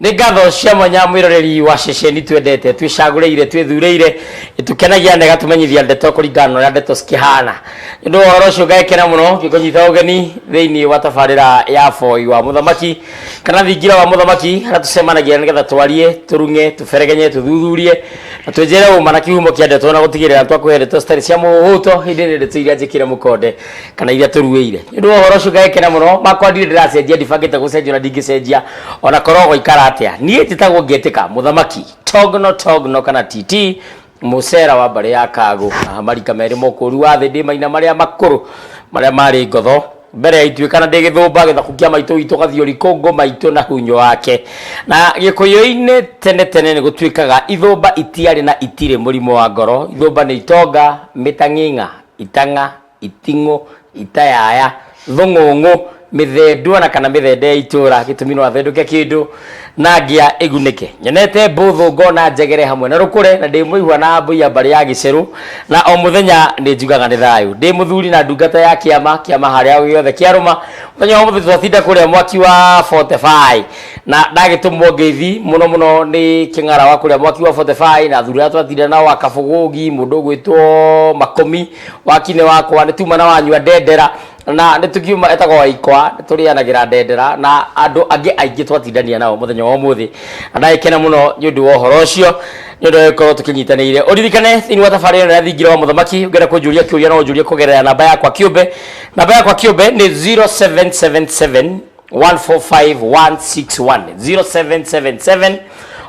Nĩ ngatho cia mwanya mwĩroreri wa ceceni twendete twicagũrĩire twĩthuurĩire itukenagia na gatumenyithia ndeto kũringana na ndeto cikihana nĩ ũhoro ũcio ngekena mũno ngĩkũnyita ũgeni thĩinĩ wa tabarĩra ya Foi wa Mũthamaki kana thingira wa Mũthamaki harĩa tũcemanagia nĩgetha twarie tũrunge tũberegenye tũthuthurie na twĩnjĩre ũma na kĩhumo kĩa ndeto na gũtigĩrĩra twakũhe ndeto citarĩ cia mũhuto hĩndĩ ĩrĩa ndeto iria njĩkĩre mũkonde kana iria tũruĩire nĩ ũhoro ũcio ngekena mũno makwa ndirĩ ndĩracenjia ndibangĩte gũcenjia na ndingĩcenjia ona korogwo ikara atia niĩ njĩtagwo ngĩtĩka Mũthamaki Togno kana TT mũcera wa mbarĩ ya Kagũ marika merĩ mũkũri wa thĩ ndĩmaina marĩa makũrũ marĩa marĩ ngotho mbere ya ituĩkana ndĩgĩthũmba gĩthakukia maitũ witũ gathiũri kũngũ maitũ na hunyo wake na gĩkũyũ-inĩ tene nĩ gũtuĩkaga ithũmba itiarĩ na itirĩ mũrimũ wa ngoro ithũmba nĩ itonga mĩtang'ing'a itang'a iting'ũ itayaya thũng'ũng'ũ mĩthendwa na kana mĩthende ya itũra gĩtũmi no athendũke kĩndũ na ngĩa ĩgunĩke nyonete mbũthũ ngona njegere hamwe na rũkũre na ndĩ mũigua na mbũia mbarĩ ya gĩcerũ na o mũthenya nĩ njugaga nĩ thayũ ndĩ mũthuri na ndungata ya kĩama harĩa gĩothe kĩarũma mũthenya wa mũthĩ twatinda kũrĩa mwaki wa 45 na ndagĩtũmwo ngeithi mũno nĩ kĩng'ara wa kũrĩa mwaki wa 45 na thuri twatinda nao akabũgũgi mũndũ gwĩtwo Makomi wakinĩ wakwa nĩ tuma na wanyua ndendera na nĩ tukiuma etagwo Waikwa tũrĩanagĩra ndendera na andũ angĩ aingĩ twatindania nao mũthenya wa ũmũthĩ ndagĩkena mũno nĩ ũndũ wa ũhoro ũcio nĩ ũndũ gũkorwo tũkĩnyitanĩire ũririkane thĩinĩ wa thabarĩ ĩno ya thingira wa Mũthamaki ũngĩenda kũnjũria kĩũria no ũnjũrie kũgerera namba yakwa kĩũmbe nĩ 0777 145 161 0777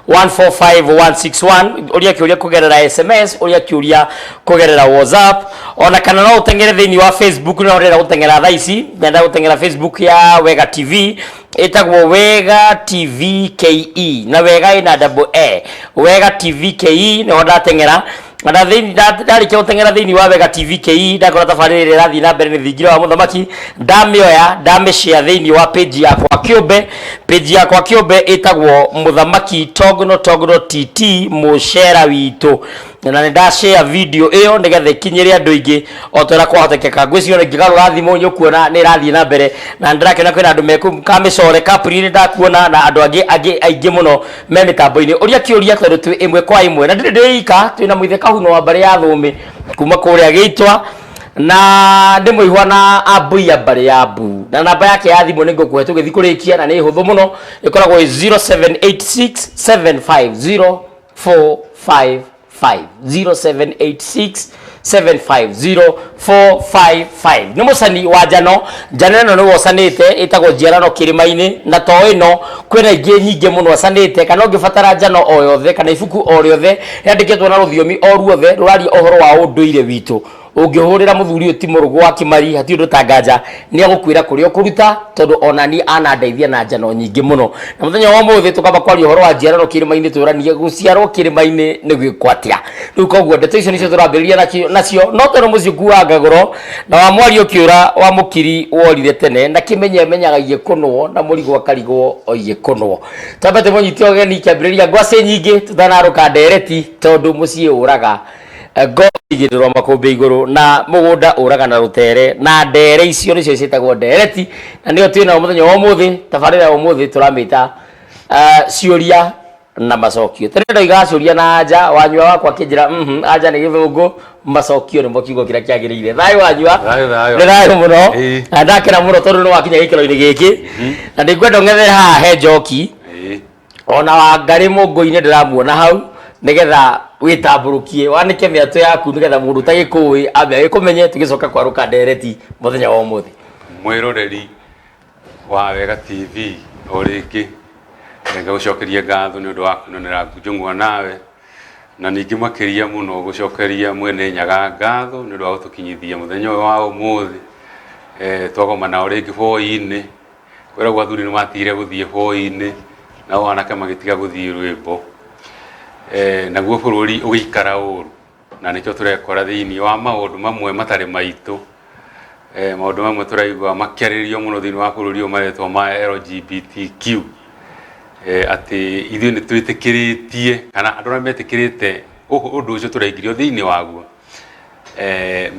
145 uria kiuria kugerera SMS uria kiuria kugerera WhatsApp ona kana no utengere thĩinĩ wa Facebook no urenda gutengera thaa ici ndenda gutengera Facebook ya Wega TV etagwo Wega TV KE na Wega ina double A Wega TV KE no ndatengera na ndarĩkia gũteng'era thĩinĩ wa Wega TV KE ndakora tabarĩra ĩrĩa ĩrathiĩ na mbere nĩ thingira wa Mũthamaki ndamĩoya ndamĩshare thĩinĩ wa page yakwa kĩũmbe ĩtagwo Mũthamaki Togno TT mũcera witũ na nĩ ndashare video ĩyo nĩgetha ikinyĩre andũ aingĩ o ta kwahotekeka ngwĩciria ngĩgarũra thimũ nyũkuona nĩ ĩrathiĩ na mbere na ndĩrakĩona kwĩna andũ mekamĩcore kapri ndakuona na andũ angĩ aingĩ mũno me mĩtambo-inĩ ũria kĩũria tondũ twĩ ĩmwe kwa ĩmwe na ndĩrĩ ndĩika twĩna mũithe Kahuno wa mbarĩ ya Thũmĩ kuma kũrĩa Gĩitwa na ndĩmũihwa na ambũia mbarĩ ya Mbu na namba yake ya thimũ nĩ ngũkũhe tũgĩthiĩ kũrĩkia na nĩ hũthũ mũno ĩkoragwo 0786750455 0786750455 nĩ mũcani wa njano ĩno nĩ wocanĩte ĩtagwo njiarano kĩrĩma-inĩ na to ĩno kwĩna ingĩ nyingĩ mũno wacanĩte kana ũngĩbatara njano o yothe kana ibuku o rĩothe rĩandĩkĩtwo na rũthiomi o ruothe rũraria ũhoro wa ũndũire witũ ũngĩhũrĩra mũthuri ũti mũrũgũ wa Kimari hatirĩ ũndũ ta nganja nĩ agũkwĩra kũrĩa ũkũruta tondũ ona niĩ anandeithia na njano nyingĩ mũno na mũthenya wa ũmũthĩ tũkamba kwaria ũhoro wa njiarano kĩrĩma-inĩ tũranie gũciarwo kĩrĩma-inĩ nĩ gwĩkwo atĩa rĩu koguo ndeto icio nĩcio tũrambĩrĩria nacio no tondũ mũciĩ ũkuaga ngagũro na wa mwari ũkĩũra wa mũkiri worire tene na kĩmenyaga igĩkũnwo na mũrigo akarigwo o igĩkũnwo twambe tũmũnyitie ũgeni kĩambĩrĩria ngwacĩ nyingĩ tũtanarũka ndereti tondũ mũciĩ ũraga igĩrĩrwo makũmbĩ igũrũ na mũgũnda ũraga na rũtere na ndere icio nĩcio ciĩtagwo ndereti na nĩo twĩna mũthenya wa ũmũthĩ tabarĩra ya ũmũthĩ tũramĩta ciũria na macokio tene ndoiga ciũria na anja wanyua wakwa kĩnjĩra anja nĩ gĩthũngũ macokio nĩmo kiugo kĩrĩa kĩagĩrĩire thayũ wanyua nĩ thayũ mũno na ndakena mũno tondũ nĩ wakinya gĩkĩro-inĩ gĩkĩ na nĩngwenda ũng'ethere haha he njoki ona Wangarĩ Mũngũ-inĩ ndĩramuona hau nĩgetha wĩtambũrũkie wanĩke mĩatũ yaku nĩgetha mũndũ ũtagĩkũĩ ambe agĩkũmenye tũgĩcoka kwarũka ndereti mũthenya wa ũmũthĩ mwĩroreri wa Wega TV o rĩngĩ ngagũcokeria ngatho nĩ ũndũ wa kwĩnonera njũng'wa nawe na ningĩ makĩria mũno gũcokeria mwene Nyaga ngatho nĩ ũndũ wa gũtũkinyithia mũthenya wa ũmũthĩ twagomana o rĩngĩ Foi-inĩ kwĩragwo athuri nĩ matigire gũthiĩ Foi-inĩ nao anake magĩtiga gũthiĩ Rwĩmbo naguo bũrũri ũgĩikara ũru na nĩkĩo tũrekora thĩinĩ wa maũndũ mamwe matarĩ maitũ maũndũ mamwe tũraigua makĩarĩrĩrio mũno thĩinĩ wa bũrũri ũyũ maretwo ma LGBTQ atĩ ithuĩ nĩ twĩtĩkĩrĩtie kana andũ arĩa metĩkĩrĩte ũndũ ũcio tũraingĩrio thĩinĩ waguo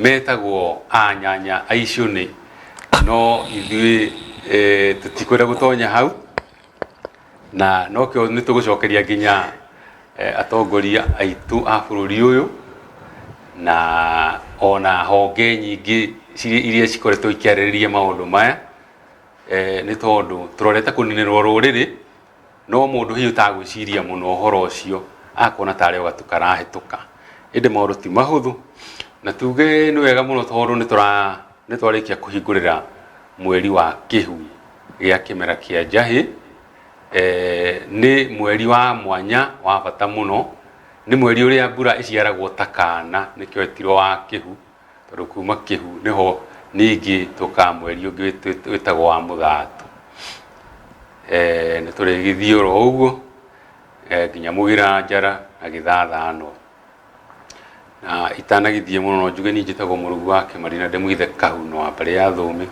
metagwo anyanya aicũnĩ no ithuĩ tũtikwenda gũtonya hau na no kio nĩ tũgũcokeria nginya atongoria aitu a bũrũri ũyũ na ona honge nyingĩ iria cikoretwo ikĩarĩrĩria maũndũ maya nĩ tondũ tũrorete kũninĩrwo rũrĩrĩ no mũndũ hihi ũtagwĩciria mũno ũhoro ũcio akona tarĩ o gatu karahĩtũka ĩndĩ maũndũ ti mahũthũ na tuge nĩ wega mũno tondũ nĩ twarĩkia kũhingũrĩra mweri wa Kĩhu gĩa kĩmera kĩa njahĩ nĩ mweri wa mwanya wa bata mũno nĩ mweri ũrĩa mbura iciaragwo ta kana nĩkĩo etirwo wa Kĩhu tondũ kuma Kĩhu nĩho ningĩ tũka mweri ũngĩ wĩtagwo wa Mũthatu nĩ tũrĩgĩthiũra ũguo nginya Mũgira Njara na Gĩthathano na itanagĩthiĩ mũno no njuge niĩ njĩtagwo Mũrugu wa Kĩmari na ndĩ Mũithe Kahuno wa mbarĩ ya Thũme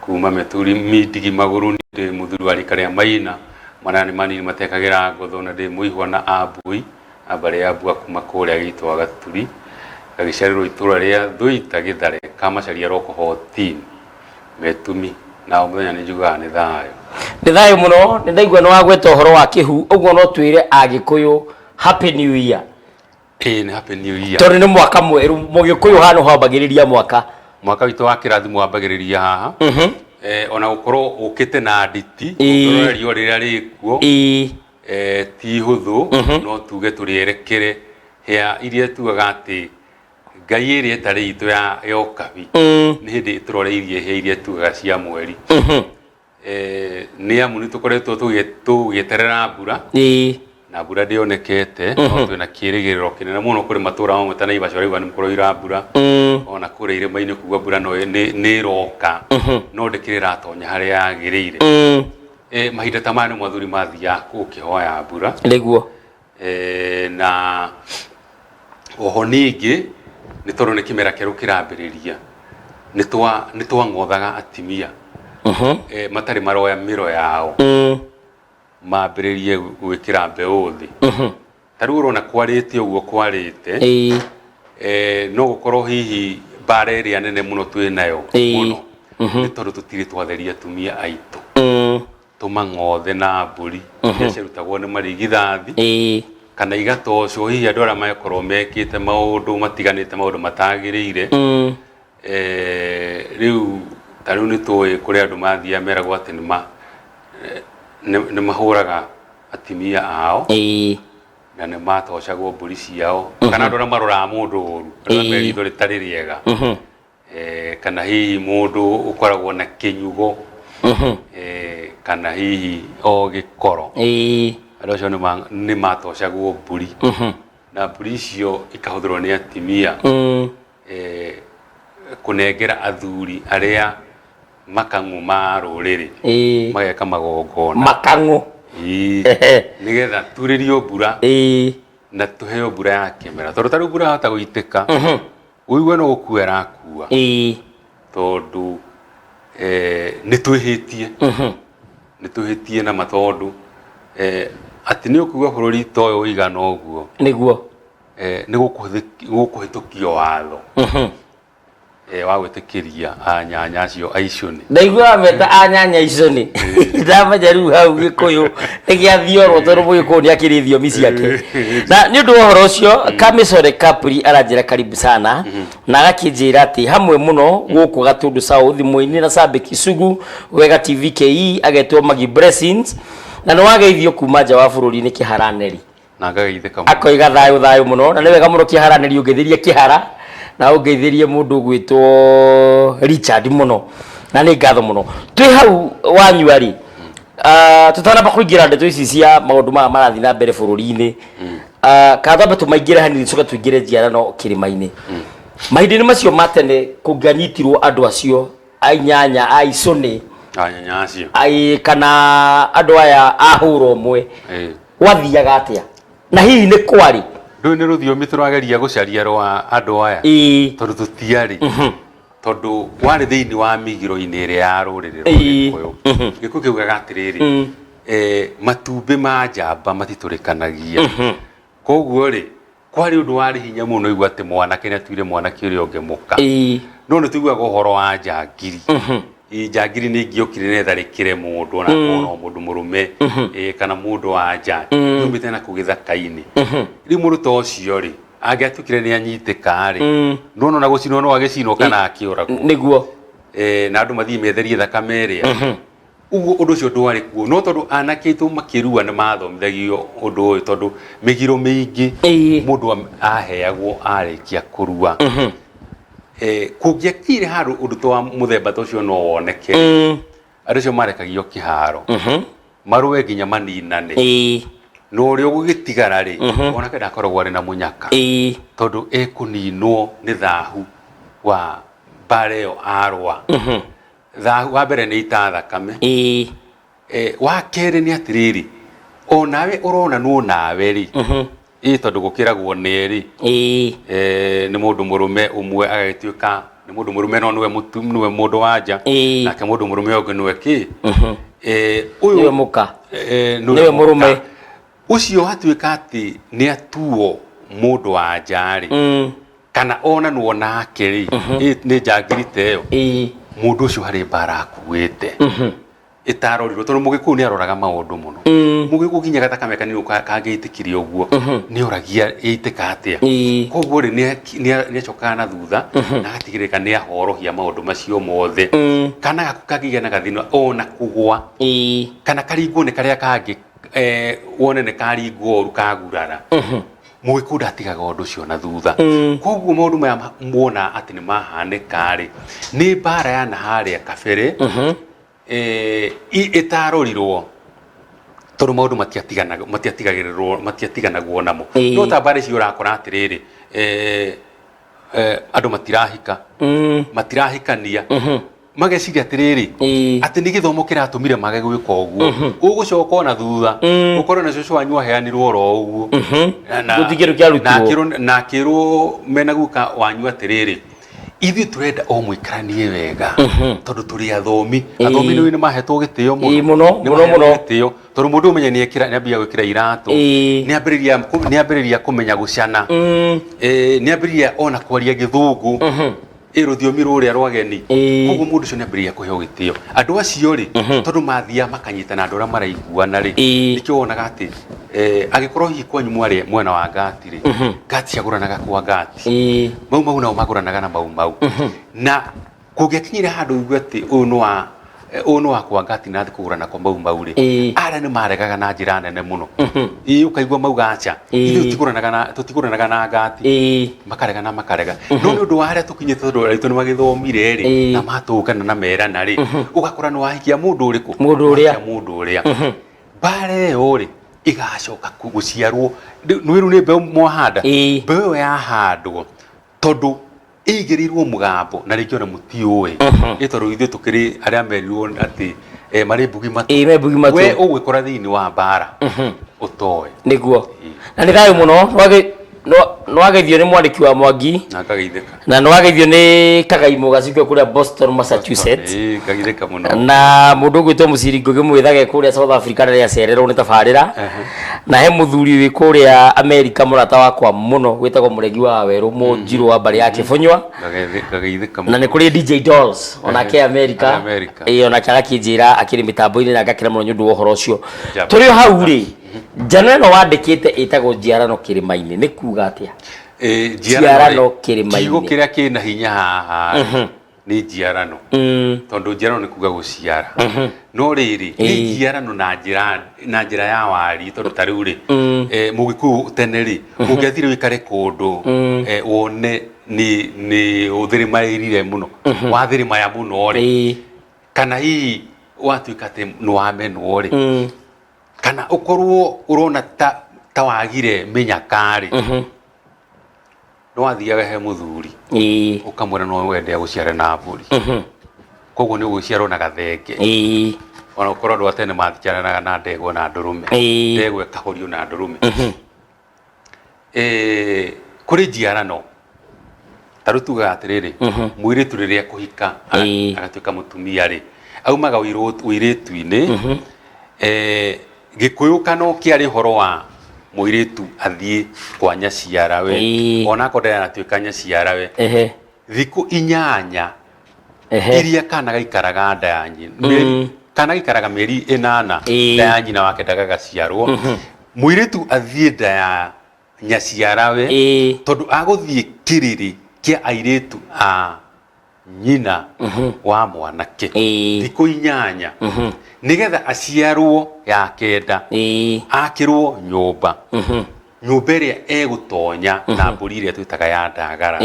kuma Mĩturi Mindigi Magũrũ ndĩ mũthuri wa rika rĩa Maina mwana nĩ manini matekagĩra ngotho na ndĩ Mũihwa na Ambui na mbarĩ ya Mbua kuma kũrĩa gĩtwa Gaturi gagĩciarĩrwo itũra rĩa Thũita Gĩthare kamacaria roko 14 Metumi na mũthenya nĩ njugaga nĩ thayũ. Nĩ thayũ mũno nĩ ndaigua nĩ wagweta ũhoro wa Kĩhu ũguo no twĩre Agĩkũyũ happy new year. Nĩ happy new year. Tondũ nĩ mwaka mwerũ Mũgĩkũyũ hano hambagĩrĩria mwaka witũ wa kĩrathimo wambagĩrĩria haha ona gũkorwo ũkĩte na nditi ũrorerio rĩrĩa rĩkuo ti hũthũ no tuge tũrĩerekere hĩa iria tugaga atĩ Ngai ĩrĩa ĩtarĩ itũ ya Ũkabi nĩ hĩndĩ tũroreirie hĩa iria tugaga cia mweri nĩ amu nĩ tũkoretwo tũgĩeterera mbura na mbura ndĩonekete no twĩna kĩĩrĩgĩrĩro kĩnene mũno kũrĩ matũũra mamwe ta Naivasha rĩu nĩ mũkũroira mbura ona kũrĩa irĩma-inĩ kuga mbura no nĩ ĩroka no ndĩkĩrĩ ĩratonya harĩa yagĩrĩire mahinda ta maya nĩ mwathuri mathiaga gũkĩhoya mbura nĩguo na oho ningĩ nĩ tondũ nĩ kĩmera kĩerũ kĩrambĩrĩria nĩ twang'othaga atimia matarĩ maroya mĩro yao mambĩrĩrie gwĩkĩra mbeũ thĩ ta rĩu ũrona kwarĩte ũguo kwarĩte no gũkorwo hihi mbara ĩrĩa nene mũno twĩ nayo mũno nĩ tondũ tũtirĩ twatheria atumia aitũ tũmang'othe na mbũri iria ciarutagwo nĩ marigithathi kana igatocwo hihi andũ arĩa makorwo mekĩte maũndũ matiganĩte maũndũ matagĩrĩire rĩu ta rĩu nĩ tũĩ kũrĩ andũ mathiaga meragwo atĩ nĩ mahũraga atimia ao na nĩ matocagwo mbũri ciao kana andũ arĩa maroraga mũndũ ũru arĩa me ritho rĩtarĩ rĩega kana hihi mũndũ ũkoragwo na kĩnyugo kana hihi o gĩkoro andũ acio nĩ matocagwo mbũri na mbũri icio ikahũthĩrwo nĩ atimia kũnengera athuri arĩa makang'ũ ma rũrĩrĩ mageka magongona makang'ũ nĩgetha turĩrio mbura na tũheo mbura ya kĩmera tondũ ta rĩu mbura yahota gũitĩka ũigue no gũkua ĩrakua tondũ nĩ twĩhĩtie na matondũ atĩ nĩ ũkuga bũrũri ta ũyũ ũigana ũguo nĩguo nĩ gũkũhĩtũkio watho wa gwĩtĩkĩria anyanya acio aicũnĩ ndaiguaga meta anyanya icũnĩ ndamenya rĩu hau Gĩkũyũ nĩ gĩathiorwo tondũ Mũgĩkũyũ nĩ akĩrĩ thiomi ciake na nĩ ũndũ wa ũhoro ũcio Kamisore Kapuri aranjĩra karibu sana na agakĩnjĩra atĩ hamwe mũno gũkũ Gatũndũ South Mũini na Sabik Isugu wega TV KE agetwo Magi Blessings na nĩ wageithio kuma nja wa bũrũri nĩ Kĩharaneri na ngagaithĩka akoiga thayũ mũno na nĩ wega mũno Kĩharaneri ũngĩthĩrie kĩhara na ũngeithĩrie mũndũ gwĩtwo Richard mũno na nĩ ngatho mũno twĩ hau wanyuarĩ tũtanamba kũingĩra ndeto ici cia maũndũ maya marathiĩ na mbere bũrũri-inĩ kathambe tũmaingĩre hanini tũcoke tũingĩre njiarano kĩrĩma-inĩ mahinda-inĩ macio matene kũnganyitirwo andũ acio ainyanya aicũnĩ anyanya acio kana andũ aya ahũra ũmwe gwathiaga atĩa na hihi nĩ kwarĩ rĩu nĩ rũthiomi tũrageria gũcaria rwa andũ aya tondũ tũtiarĩ tondũ warĩ thĩinĩ wa mĩgiro-inĩ ĩrĩa ya rũrĩrĩ rwa Gĩkũyũ Gĩkũyũ kĩugaga atĩrĩrĩ matumbĩ ma njamba matitũrĩkanagia koguo rĩ kwarĩ ũndũ warĩ hinya mũno igua atĩ mwanake nĩ atuire mwanake ũrĩa ũngĩ mũka no nĩ tuiguaga ũhoro wa njangiri njangiri nĩ ingĩokire nĩ tharĩkĩre mũndũ ona mũndũ mũrũme kana mũndũ wa nja nyumĩte na kũu gĩthaka-inĩ rĩu mũrutwo ũcio rĩ angĩatuĩkire nĩ anyitĩka rĩ ndona na gũcinwo no agĩcinwo kana akĩũragwo nĩguo na andũ mathiĩ metherie thakame ĩrĩa ũguo ũndũ ũcio ndwarĩ kuo no tondũ anake aitũ makĩrua nĩ mathomithagio ũndũ ũyũ tondũ mĩgiro mĩingĩ mũndũ aheagwo arĩkia kũrua kũngĩakire handũ ũndũ ta wa mũthemba ta ũcio no woneke andũ acio marekagio kĩharo marũe nginya maninane no ũrĩa ũgũgĩtigara rĩ onake ndakoragwo arĩ na mũnyaka tondũ ekũninwo nĩ thahu wa mbara ĩyo arũa thahu wa mbere nĩ ita thakame wa kerĩ nĩ atĩrĩrĩ onawe ũronanwo nawe rĩ tondũ gũkĩragwo nĩ nĩ mũndũ mũrũme ũmwe agagĩtuĩka nĩ mũndũ mũrũme no nĩwe mũndũ wa nja nake mũndũ mũrũme ũngĩ nĩwe kĩ nĩwe mũka nĩwe mũrũme ũcio watuĩka atĩ nĩ atuo mũndũ wa nja rĩ kana onanwo nake rĩ nĩ njangiri ta ĩyo mũndũ ũcio harĩ mbara akuĩte ĩtarorirwo tondũ mũgĩkũyũ nĩ aroraga maũndũ mũno mũgĩkũyũ nginya gatakame kanini kangĩtĩkire ũguo nĩ oragia ĩitĩka atĩa koguo rĩ nĩ acokaga na thutha na agatigĩrĩrĩka nĩ ahorohia maũndũ macio mothe kana gaku kangĩgĩa na gathina ona kũgũa kana karingwo nĩ karĩa kangĩ wone nĩ karingwo ũru kagurara mũgĩkũyũ ndatigaga ũndũ ũcio na thutha koguo maũndũ maya muona atĩ nĩ mahanĩka rĩ nĩ mbara ya na harĩa kabere ĩtarorirwo tondũ maũndũ matiatiganagwo namo no ta mbara icio ũrakora atĩrĩrĩ andũ matirahikania mageciria atĩrĩrĩ atĩ nĩ gĩthomo kĩratũmire mage gwĩka ũguo ũgũcoka na thutha ũkorwo na cũcũ wanyu aheanirwo oro ũguo na akĩrwo mena guka wanyu atĩrĩrĩ ithuĩ tũrenda o mũikaranie wega tondũ tũrĩ athomi nĩ mahetwo gĩtĩo mũno gĩtĩo tondũ mũndũ ũmenya nĩ ambia gwĩkĩra iratũ nĩ ambĩrĩria kũmenya gũcana nĩ ambĩrĩria ona kwaria gĩthũngũ rũthiomi rũrĩa rwageni koguo mũndũ ũcio nĩ ambĩrĩria kũheo gĩtĩo andũ acio rĩ tondũ mathiaga makanyitana andũ arĩa maraiguana rĩ nĩkĩo wonaga atĩ agĩkorwo hihi kwanyu mwarĩ mwena wa ngati rĩ ngati ciagũranaga kwa ngati mau nao magũranaga na mau na kũngĩakinyire handũ ugue atĩ ũyũ nĩ wa kwa ngati na thĩ kũgũrana kwa mau rĩ arĩa nĩ maregaga na njĩra nene mũno ũkaigua mauga aca tũtigũranaga na ngati makarega no nĩ ũndũ wa harĩa tũkinyĩte tondũ aitũ nĩ magĩthomire rĩ na matũngana na merana rĩ ũgakora nĩ wahikia mũndũ ũrĩa mbara ĩyo rĩ ĩgacoka gũciarwo nĩ mbeũ mwahanda mbeũ ĩyo yahandwo tondũ ĩigĩrĩirwo mũgambo na rĩngĩ ona mũtiũĩ tondũ ithuĩ tũkĩrĩ arĩa merirwo atĩ marĩ mbugi matũ we ũgwĩkora thĩinĩ wa mbara ũtoĩ nĩguo na nĩ thayũ mũno nĩwageithio nĩ mwandĩki wa Mwangi na nĩwageithio nĩ Kagai Mũgacukio kũrĩa Boston, Massachusetts na mũndũ ũgwĩtwo Mũciri Ngũgĩ Mwĩthage kũrĩa South Africa rĩrĩa acererwo nĩ tabarĩra na he mũthuri wĩ kũrĩa America mũrata wakwa mũno gwĩtagwo Mũregi wa Werũ Mũnjirũ wa mbarĩ ya Kĩbũnywa na nĩ kũrĩ DJ Dolls onake America onake agakĩnjĩra akĩrĩ mĩtambo-inĩ na ngakĩra mũno nĩ ũndũ wa ũhoro ũcio tũrĩ o hau rĩ njano ĩno wandĩkĩte ĩtagwo njiarano kĩrĩma-inĩ nĩ kuga atĩa njiarano kĩrĩma-inĩ kiugo kĩrĩa kĩna hinya haha nĩ njiarano tondũ njiarano nĩ kuga gũciara no rĩrĩ nĩ njiarano na njĩra ya wari tondũ ta rĩu rĩ mũgĩkũyũ tene rĩ ũngĩathire wĩikare kũndũ wone nĩ ũthĩrĩmaĩrire mũno wathĩrĩmaya mũno rĩ kana hihi watuĩka atĩ nĩ wamenwo rĩ kana ukorwo urona ta wagire menyaka ri no wathiaga he muthuri ukamwira no wende guciara na mburi koguo ni guciarwo na gathenge ona ukorwo andu atene mathiaranaga na ndegwa na ndurume ndegwa ikahorio na ndurume kuri njiarano tarutuga atiriri mwiritu riria kuhika agatuika mutumia ri aumaga uiritu-ini Gikuyu kano kiari horo wa muiritu athie kwa nyaciara we ona ko ndaya natuika nyaciara we thiku 8 iria kana gaikaraga nda ya nyina kana gaikaraga mĩeri 8 nda ya nyina wake ndagagaciarwo mũirĩtu athiĩ nda ya nyaciarawe tondũ agũthiĩ kĩrĩrĩ kĩa airĩtu a nyina wa mwanake thikũ 8 nigetha aciarwo ya kenda akirwo nyũmba nyũmba ĩrĩa egũtonya na mbũri ĩrĩa twĩtaga ya ndagara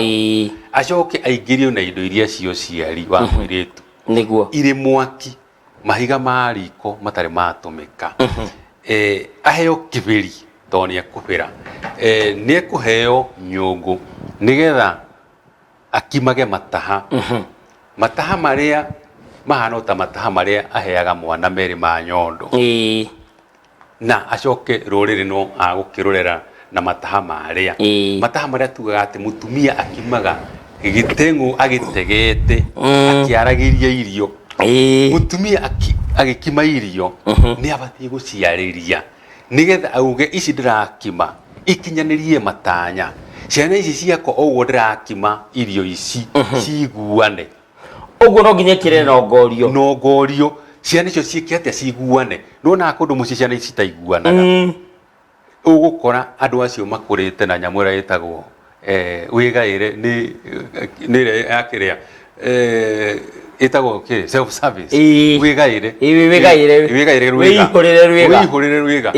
acoke aingĩrio na indo iria cio ciari wa mũirĩtu nĩguo irĩ mwaki mahiga ma riko matarĩ matũmĩka aheo kĩbĩri tondũ nĩekũbĩra nĩekũheo nyũngũ nigetha akimage mataha mataha marĩa mahana ta mataha marĩa aheaga mwana merĩ ma nyondo na acoke rũrĩrĩ no agũkĩrorera na mataha marĩa tugaga atĩ mũtumia akimaga gĩteng'ũ agĩtegete akĩaragĩria irio mũtumia agĩkima irio nĩ abatie gũciarĩria nigetha auge ici ndĩrakima ikinyanĩrie matanya ciana ici ciakwa ũguo ndĩrakima irio ici ciguane ũguo no nginya kĩrĩ no ngorio ciana icio ciĩke atĩa ciguane nona kũndũ mũciĩ ciana ici taiguanaga ũgũkora andũ acio makũrĩte na nyamũ ĩrĩa ĩtagwo wĩgaĩre nĩ yakĩrĩa ĩtagwo self service wĩgaĩre rwĩga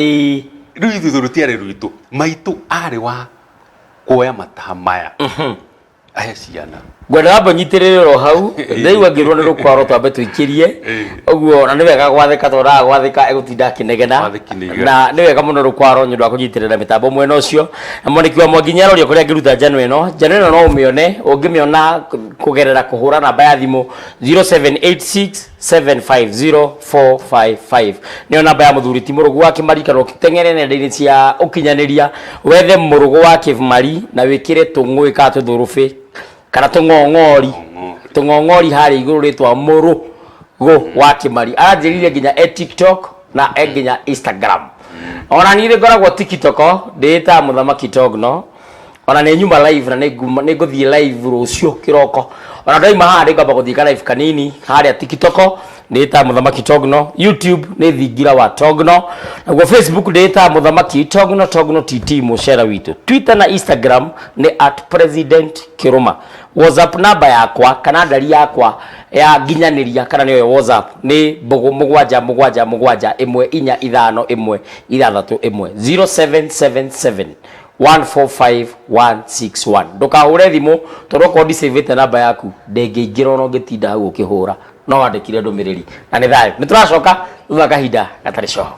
rĩu ithuĩ rũtiarĩ rwitũ maitũ arĩ wa kuoya mataha maya ahe ciana gwenda mbanyitĩrĩrwo hau ndaigua ngĩrwo nĩ rũkwaro twambe tũikĩrie ũguo na nĩ wega gwathĩka tondũ gwathĩka egũtinda akĩnegena na nĩ wega mũno rũkwaro nĩ ũndũ wa kũnyitĩrĩra mĩtambo mwena ũcio na mwandĩki wa Mwangi nĩaroria kũrĩa angĩruta njano ĩno no ũmĩone ũngĩmĩona kũgerera kũhũra namba ya thimũ 0786750455 nĩyo namba ya mũthuri ti mũrũgũ wa Kĩmari kana ũkĩteng'ere nenda-inĩ cia ũkinyanĩria wethe mũrũgũ wa Kĩmari na wĩkĩre tũng'ũĩ kana tũthũrũbĩ kana tũng'ong'ori harĩa igũrũ rĩtwa mũrũgũ wa Kĩmari aranjĩrĩire nginya TikTok na nginya Instagram ona niĩ ngoragwo TikTok ndĩta mũthamaki Togno ona nĩ nyuma live na nĩ ngũthiĩ live rũciũ kĩroko ona ndaima haha ngamba gũthiĩ live kanini harĩa TikTok ndĩta mũthamaki Togno YouTube nĩ thingira wa Togno naguo Facebook ndĩta mũthamaki Togno TT mũcera witũ Twitter na Instagram nĩ @president_kiruma WhatsApp namba yakwa kana ndari yakwa ya nginyanĩria kana nĩyo WhatsApp nĩ 777151610 0777145161 ndũkahũre thimũ tondũ ko ndicavĩte namba yaku ndĩngĩingĩra ona ũngĩtinda hau ũkĩhũra no wandĩkire ndũmĩrĩri na nĩ thayũ nĩ tũracoka thutha kahinda gatarĩ coho.